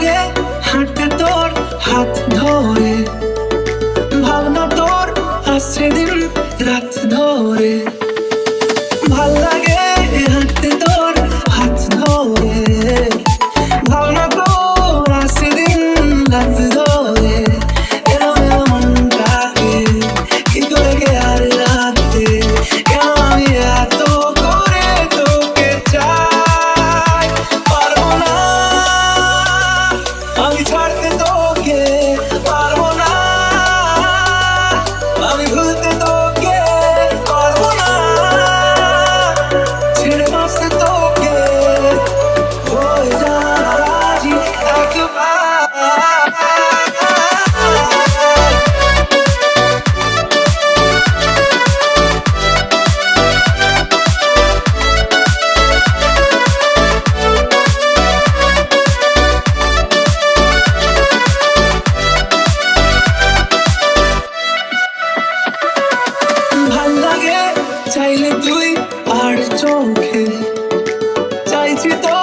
লাগে হাঁটতে তোর হাত ধরে, ভাবনা তোর আসছে দিন রাত ধরে। ভাল লাগে হাঁটতে তোর হাত ধরে, ভাবনা তোর আসছে দিন রাত ধরে। এলো এলো মনটাকে কি করে কে আর রাখতে, কেন আমি এত করে তোকে চাই। পারবো না আমি ছাড়তে তোকে, পারবো না আমি ভুলতে তোকে, পারবো না ছেড়ে বাঁচতে তোকে। হয়ে যা রাজি একবার। ভাল লাগে চাইলে তুই আর চোখে, চাইছি তো